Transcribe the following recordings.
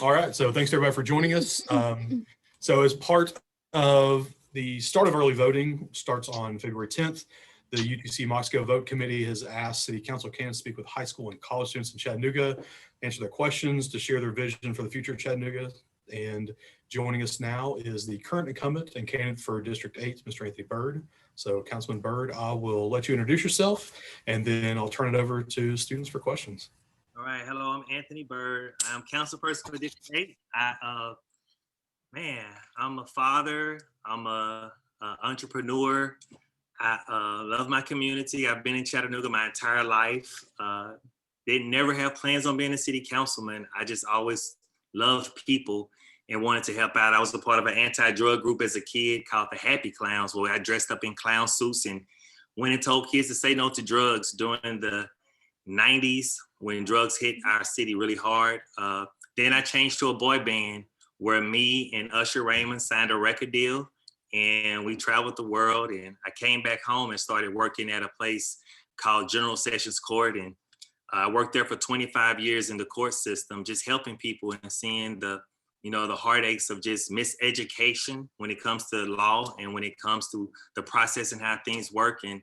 All right, so thanks to everybody for joining us. So as part of the start of early voting starts on February 10th, the UTC Mocs Go Vote Committee has asked City Council candidates to speak with high school and college students in Chattanooga, answer their questions, to share their vision for the future of Chattanooga. And joining us now is the current incumbent and candidate for District 8, Mr. Anthony Byrd. So Councilman Byrd, I will let you introduce yourself, and then I'll turn it over to students for questions. All right, hello, I'm Anthony Byrd. I'm councilperson for District 8. I'm a father, I'm a entrepreneur. I love my community. I've been in Chattanooga my entire life. Didn't never have plans on being a city councilman. I just always loved people and wanted to help out. I was a part of an anti-drug group as a kid called the Happy Clowns, where I dressed up in clown suits and went and told kids to say no to drugs during the 90s when drugs hit our city really hard. Then I changed to a boy band where me and Usher Raymond signed a record deal, and we traveled the world. And I came back home and started working at a place called General Sessions Court. And I worked there for 25 years in the court system, just helping people and seeing the heartaches of just miseducation when it comes to law and when it comes to the process and how things work. And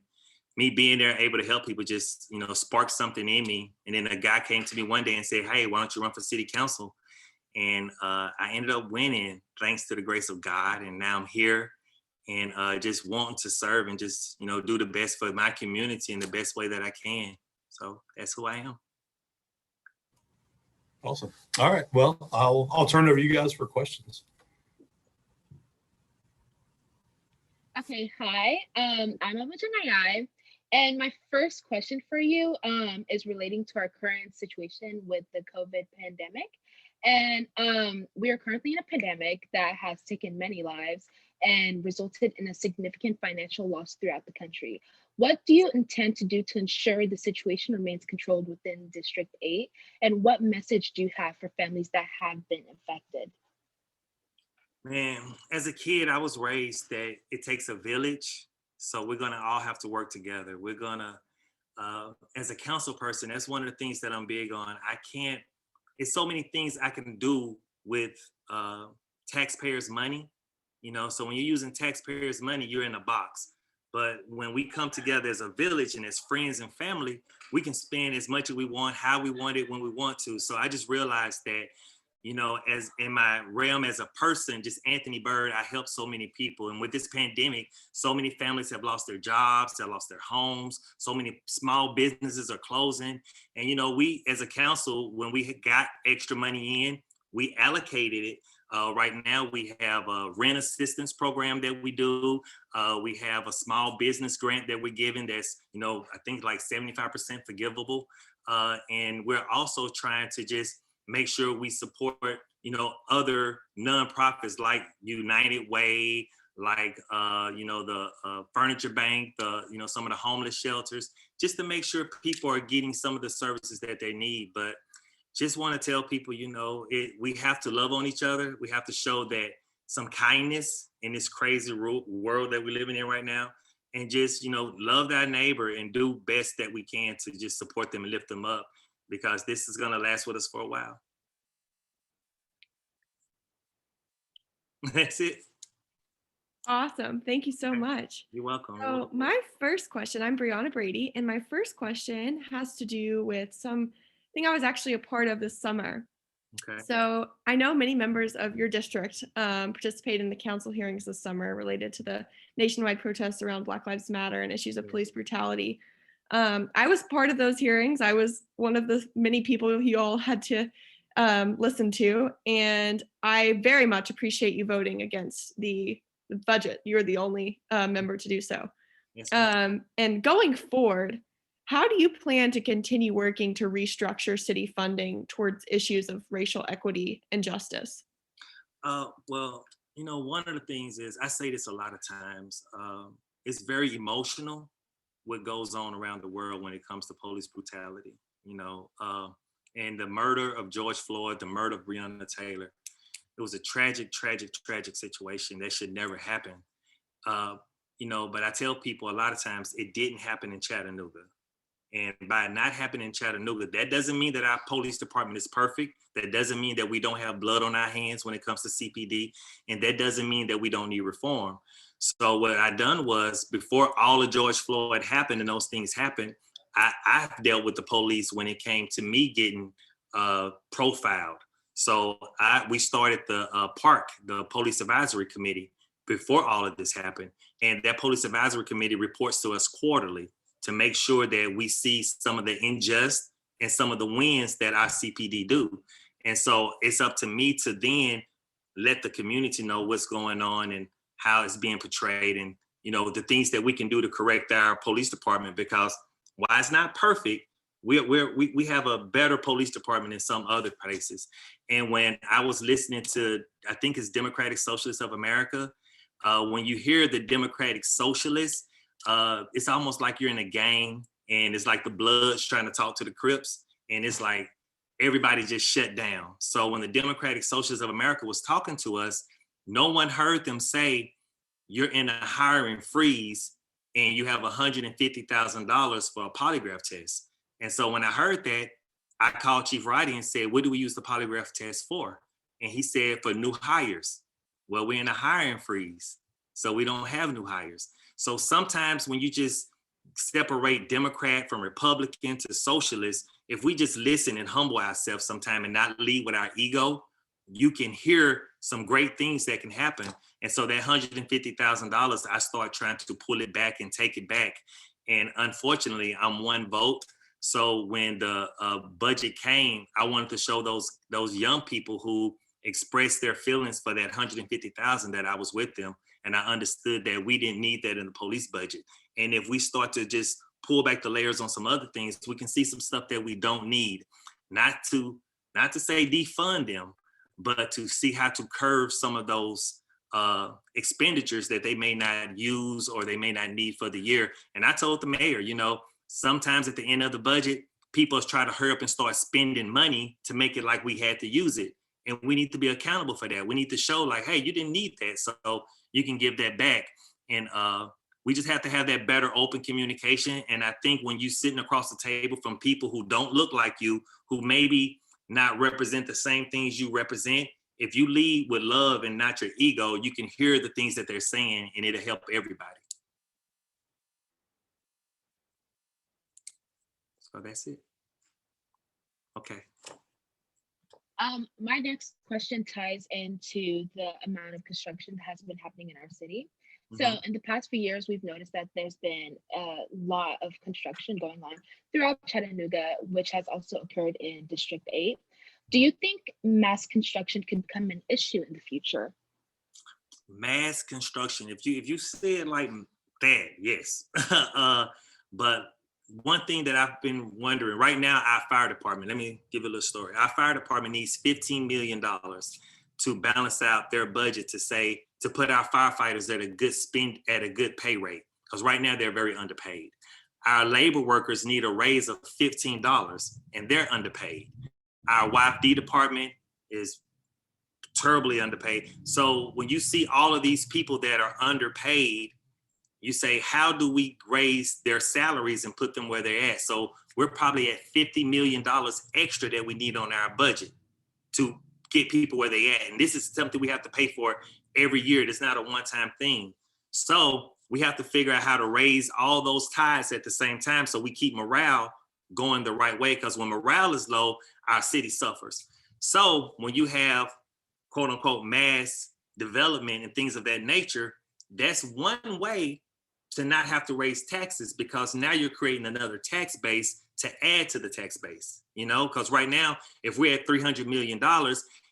me being there, able to help people just, spark something in me. And then a guy came to me one day and said, "Hey, why don't you run for city council?" And I ended up winning thanks to the grace of God. And now I'm here and just wanting to serve and just, do the best for my community in the best way that I can. So that's who I am. Awesome. All right. Well, I'll turn it over to you guys for questions. Okay. Hi. I'm Janai. And my first question for you is relating to our current situation with the COVID pandemic. And we are currently in a pandemic that has taken many lives and resulted in a significant financial loss throughout the country. What do you intend to do to ensure the situation remains controlled within District 8? And what message do you have for families that have been affected? Man, as a kid, I was raised that it takes a village. So we're going to all have to work together. We're going to, as a council person, that's one of the things that I'm big on. It's so many things I can do with taxpayers' money, so when you're using taxpayers' money, you're in a box. But when we come together as a village and as friends and family, we can spend as much as we want, how we want it, when we want to. So I just realized that, as in my realm as a person, just Anthony Byrd, I help so many people. And with this pandemic, so many families have lost their jobs, they lost their homes. So many small businesses are closing. And, we as a council, when we got extra money in, we allocated it. Right now, we have a rent assistance program that we do. We have a small business grant that we're giving that's, I think like 75% forgivable. And we're also trying to just make sure we support, other nonprofits like United Way, like, the Furniture Bank, some of the homeless shelters, just to make sure people are getting some of the services that they need. But just want to tell people, we have to love on each other. We have to show that some kindness in this crazy world that we're living in right now, and just, love our neighbor and do best that we can to just support them and lift them up, because this is going to last with us for a while. That's it. Awesome. Thank you so much. You're welcome. So my first question, I'm Brianna Brady, and my first question has to do with something I was actually a part of this summer. Okay. So I know many members of your district participated in the council hearings this summer related to the nationwide protests around Black Lives Matter and issues of police brutality. I was part of those hearings. I was one of the many people you all had to listen to, and I very much appreciate you voting against the budget. You're the only member to do so. Yes, and going forward, how do you plan to continue working to restructure city funding towards issues of racial equity and justice? Well, one of the things is, I say this a lot of times, it's very emotional what goes on around the world when it comes to police brutality, and the murder of George Floyd, the murder of Breonna Taylor. It was a tragic, tragic, tragic situation that should never happen. But I tell people a lot of times it didn't happen in Chattanooga. And by it not happening in Chattanooga, that doesn't mean that our police department is perfect. That doesn't mean that we don't have blood on our hands when it comes to CPD. And that doesn't mean that we don't need reform. So what I done was, before all of George Floyd happened and those things happened, I dealt with the police when it came to me getting profiled. So we started the PARC, the Police Advisory Committee, before all of this happened. And that Police Advisory Committee reports to us quarterly to make sure that we see some of the unjust and some of the wins that our CPD do. And so it's up to me to then let the community know what's going on and how it's being portrayed, and, you know, the things that we can do to correct our police department, because while it's not perfect, we have a better police department in some other places. And when I was listening to, I think it's Democratic Socialists of America, when you hear the Democratic Socialists, it's almost like you're in a gang, and it's like the Bloods trying to talk to the Crips, and it's like everybody just shut down. So when the Democratic Socialists of America was talking to us, no one heard them say, you're in a hiring freeze and you have $150,000 for a polygraph test. And so when I heard that, I called Chief Roddy and said, what do we use the polygraph test for? And he said, for new hires. Well, we're in a hiring freeze, so we don't have new hires. So sometimes when you just separate Democrat from Republican to socialist, if we just listen and humble ourselves sometime and not lead with our ego, you can hear some great things that can happen. And so that $150,000, I start trying to pull it back and take it back. And unfortunately, I'm one vote. So when the budget came, I wanted to show those young people who expressed their feelings for that $150,000 that I was with them. And I understood that we didn't need that in the police budget. And if we start to just pull back the layers on some other things, we can see some stuff that we don't need. Not to say defund them, but to see how to curve some of those expenditures that they may not use or they may not need for the year. And I told the mayor, you know, sometimes at the end of the budget, people try to hurry up and start spending money to make it like we had to use it. And we need to be accountable for that. We need to show like, hey, you didn't need that, so you can give that back. And we just have to have that better open communication. And I think when you're sitting across the table from people who don't look like you, who maybe not represent the same things you represent, if you lead with love and not your ego, you can hear the things that they're saying and it'll help everybody. So that's it. Okay. My next question ties into the amount of construction that has been happening in our city. So in the past few years, we've noticed that there's been a lot of construction going on throughout Chattanooga, which has also occurred in District 8. Do you think mass construction can become an issue in the future? Mass construction, if you say it like that, yes. But one thing that I've been wondering right now, our fire department, let me give a little story. Our fire department needs $15 million to balance out their budget to put our firefighters at a good spend, at a good pay rate. Because right now they're very underpaid. Our labor workers need a raise of $15 and they're underpaid. Our YFD department is terribly underpaid. So when you see all of these people that are underpaid, you say, how do we raise their salaries and put them where they're at? So we're probably at $50 million extra that we need on our budget to get people where they at. And this is something we have to pay for every year. It's not a one-time thing. So we have to figure out how to raise all those tides at the same time so we keep morale going the right way, because when morale is low, our city suffers. So when you have quote unquote mass development and things of that nature, that's one way to not have to raise taxes, because now you're creating another tax base to add to the tax base, you know, because right now, if we're at $300 million,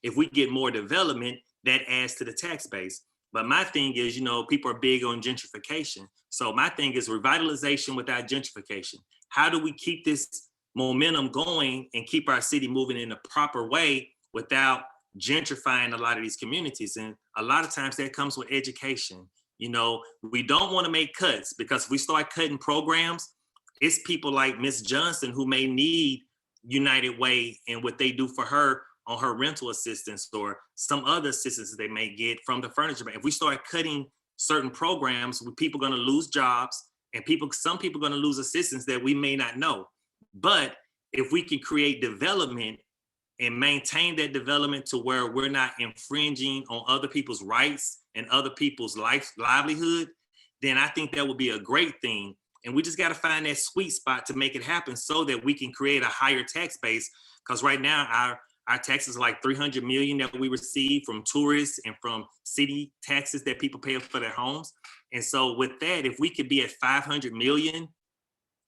if we get more development, that adds to the tax base. But my thing is, you know, people are big on gentrification. So my thing is revitalization without gentrification. How do we keep this momentum going and keep our city moving in a proper way without gentrifying a lot of these communities? And a lot of times that comes with education. You know, we don't want to make cuts, because if we start cutting programs, it's people like Miss Johnson who may need United Way and what they do for her on her rental assistance or some other assistance that they may get from the furniture bank. If we start cutting certain programs, people are going to lose jobs, and some people are going to lose assistance that we may not know. But if we can create development and maintain that development to where we're not infringing on other people's rights and other people's livelihood, then I think that would be a great thing. And we just got to find that sweet spot to make it happen so that we can create a higher tax base. Because right now, our taxes are like 300 million that we receive from tourists and from city taxes that people pay for their homes. And so with that, if we could be at 500 million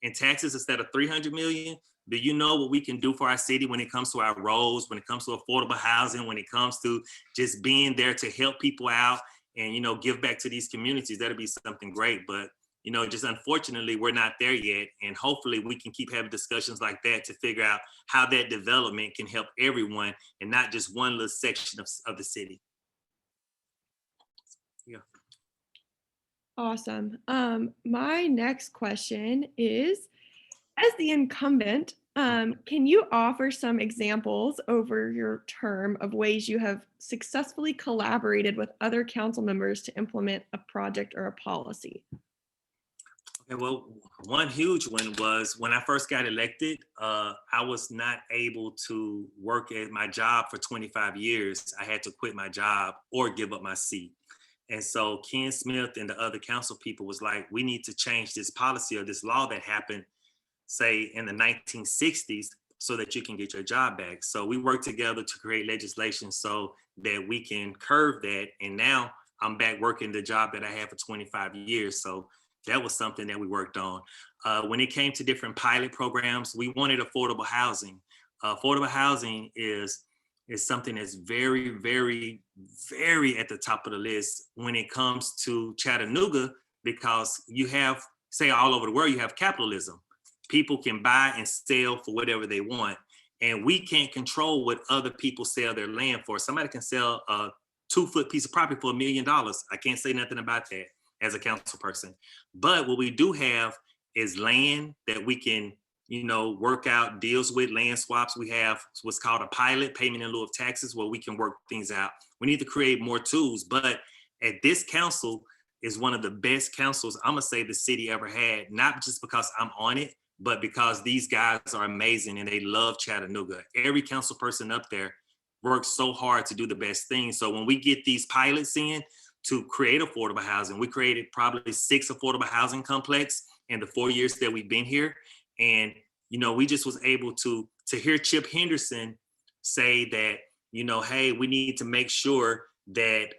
in taxes instead of 300 million, do you know what we can do for our city when it comes to our roads, when it comes to affordable housing, when it comes to just being there to help people out and, you know, give back to these communities? That'd be something great. But, you know, just unfortunately, we're not there yet. And hopefully we can keep having discussions like that to figure out how that development can help everyone and not just one little section of the city. Yeah. Awesome. My next question is, as the incumbent, can you offer some examples over your term of ways you have successfully collaborated with other council members to implement a project or a policy? Okay, well, one huge one was when I first got elected, I was not able to work at my job for 25 years. I had to quit my job or give up my seat. And so Ken Smith and the other council people was like, we need to change this policy or this law that happened, say in the 1960s, so that you can get your job back. So we worked together to create legislation so that we can curb that. And now I'm back working the job that I had for 25 years. So that was something that we worked on. When it came to different pilot programs, we wanted affordable housing. Affordable housing is something that's very, very, very at the top of the list when it comes to Chattanooga, because you have, say all over the world, you have capitalism. People can buy and sell for whatever they want. And we can't control what other people sell their land for. Somebody can sell a 2-foot piece of property for $1 million. I can't say nothing about that as a council person. But what we do have is land that we can, you know, work out deals with, land swaps. We have what's called a pilot, payment in lieu of taxes, where we can work things out. We need to create more tools. But at this council is one of the best councils I'm gonna say the city ever had, not just because I'm on it, but because these guys are amazing and they love Chattanooga. Every council person up there works so hard to do the best thing. So when we get these pilots in to create affordable housing, we created probably 6 affordable housing complex in the 4 years that we've been here. And, you know, we just was able to hear Chip Henderson say that, you know, hey, we need to make sure that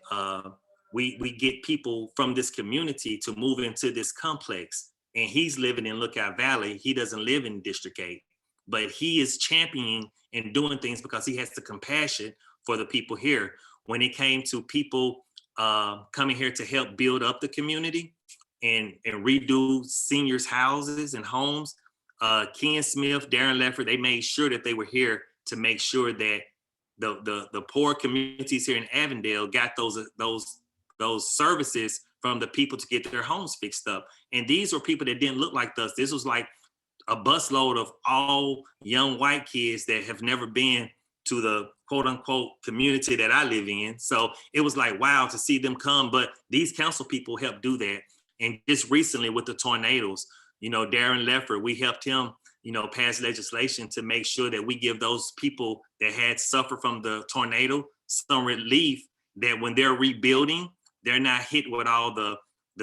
we get people from this community to move into this complex. And he's living in Lookout Valley. He doesn't live in District 8, but he is championing and doing things because he has the compassion for the people here. When it came to people coming here to help build up the community and redo seniors' houses and homes, Ken Smith, Darren Lefford, they made sure that they were here to make sure that the poor communities here in Avondale got those services from the people to get their homes fixed up. And these were people that didn't look like us. This was like a busload of all young white kids that have never been to the quote unquote community that I live in. So it was like, wow, to see them come. But these council people helped do that. And just recently with the tornadoes, you know, Darren Lefford, we helped him, you know, pass legislation to make sure that we give those people that had suffered from the tornado some relief, that when they're rebuilding, they're not hit with all the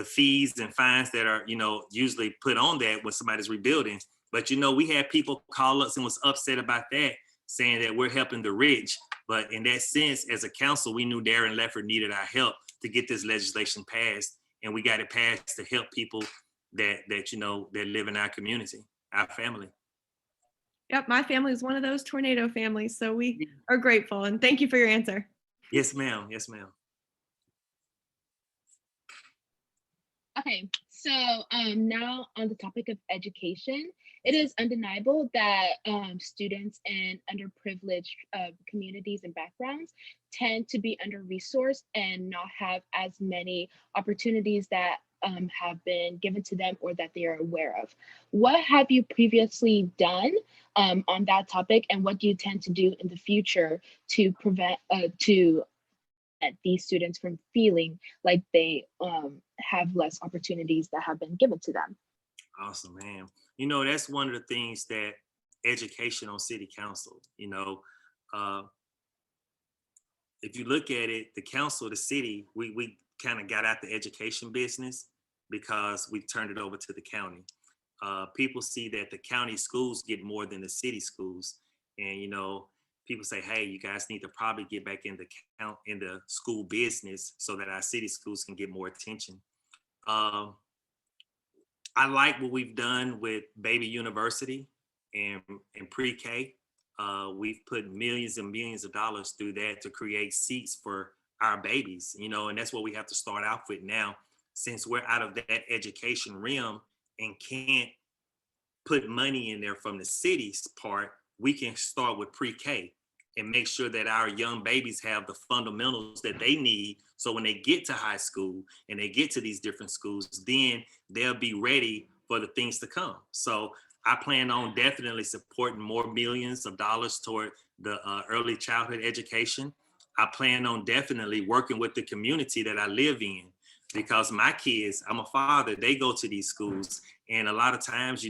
fees and fines that are, you know, usually put on that when somebody's rebuilding. But, you know, we had people call us and was upset about that, saying that we're helping the rich. But in that sense, as a council, we knew Darren Lefford needed our help to get this legislation passed. And we got it passed to help people that you know, that live in our community, our family. Yep, my family is one of those tornado families, so we are grateful. And thank you for your answer. Yes, ma'am. Yes, ma'am. Okay, so now on the topic of education, it is undeniable that students in underprivileged communities and backgrounds tend to be under-resourced and not have as many opportunities that have been given to them or that they are aware of. What have you previously done on that topic, and what do you tend to do in the future to prevent these students from feeling like they have less opportunities that have been given to them? Awesome, man. You know, that's one of the things that education on city council. If you look at it, the council, the city, we kind of got out the education business because we turned it over to the county. People see that the county schools get more than the city schools. And, people say, hey, you guys need to probably get back in the school business so that our city schools can get more attention. I like what we've done with Baby University and pre-K. We've put millions and millions of dollars through that to create seats for our babies, and that's what we have to start off with now, since we're out of that education realm and can't put money in there from the city's part. We can start with pre-K and make sure that our young babies have the fundamentals that they need. So when they get to high school and they get to these different schools, then they'll be ready for the things to come. So I plan on definitely supporting more millions of dollars toward the early childhood education. I plan on definitely working with the community that I live in, because my kids, I'm a father, they go to these schools. And a lot of times,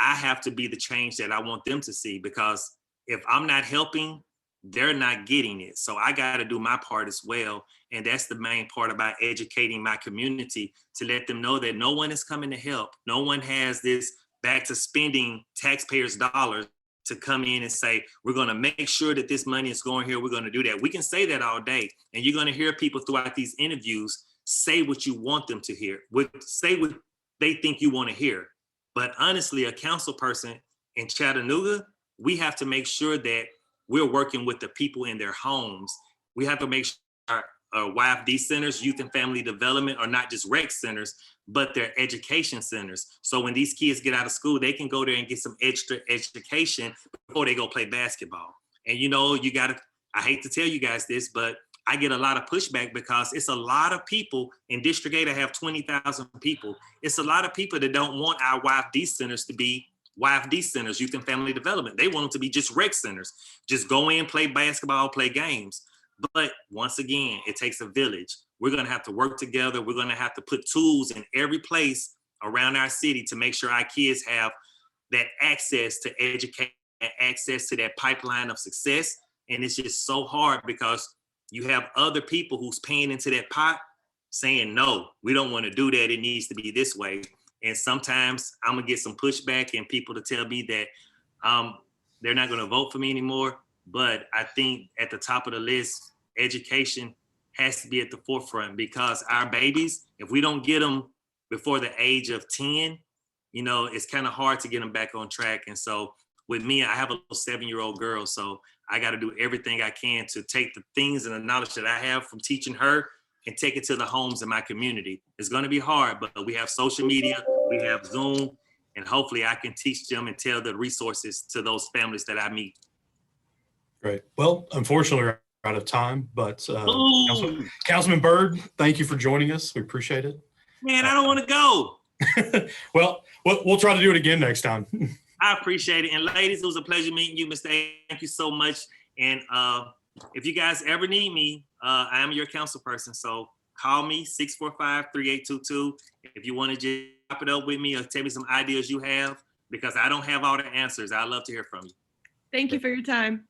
I have to be the change that I want them to see, because if I'm not helping, they're not getting it. So I got to do my part as well. And that's the main part about educating my community, to let them know that no one is coming to help. No one has this back to spending taxpayers' dollars to come in and say, we're going to make sure that this money is going here. We're going to do that. We can say that all day. And you're going to hear people throughout these interviews say what you want them to hear, say what they think you want to hear. But honestly, a council person in Chattanooga, we have to make sure that we're working with the people in their homes. We have to make sure our YFD centers, youth and family development, are not just rec centers, but they're education centers. So when these kids get out of school, they can go there and get some extra education before they go play basketball. And I hate to tell you guys this, but I get a lot of pushback because it's a lot of people in District 8. I have 20,000 people. It's a lot of people that don't want our YFD centers to be YFD centers, youth and family development. They want them to be just rec centers. Just go in, play basketball, play games. But once again, it takes a village. We're going to have to work together. We're going to have to put tools in every place around our city to make sure our kids have that access to education, access to that pipeline of success. And it's just so hard because you have other people who's paying into that pot saying, no, we don't want to do that. It needs to be this way. And sometimes I'm going to get some pushback and people to tell me that they're not going to vote for me anymore. But I think at the top of the list, education has to be at the forefront, because our babies, if we don't get them before the age of 10, it's kind of hard to get them back on track. And so with me, I have a little 7-year-old girl. So I got to do everything I can to take the things and the knowledge that I have from teaching her and take it to the homes in my community. It's going to be hard, but we have social media, we have Zoom, and hopefully I can teach them and tell the resources to those families that I meet. Great. Well, unfortunately, we're out of time, but Councilman Byrd, thank you for joining us. We appreciate it. Man, I don't want to go. Well, we'll try to do it again next time. I appreciate it. And ladies, it was a pleasure meeting you, Mr. A. Thank you so much. And if you guys ever need me, I am your council person. So call me, 645-3822. If you want to just chop it up with me or tell me some ideas you have, because I don't have all the answers. I'd love to hear from you. Thank you for your time.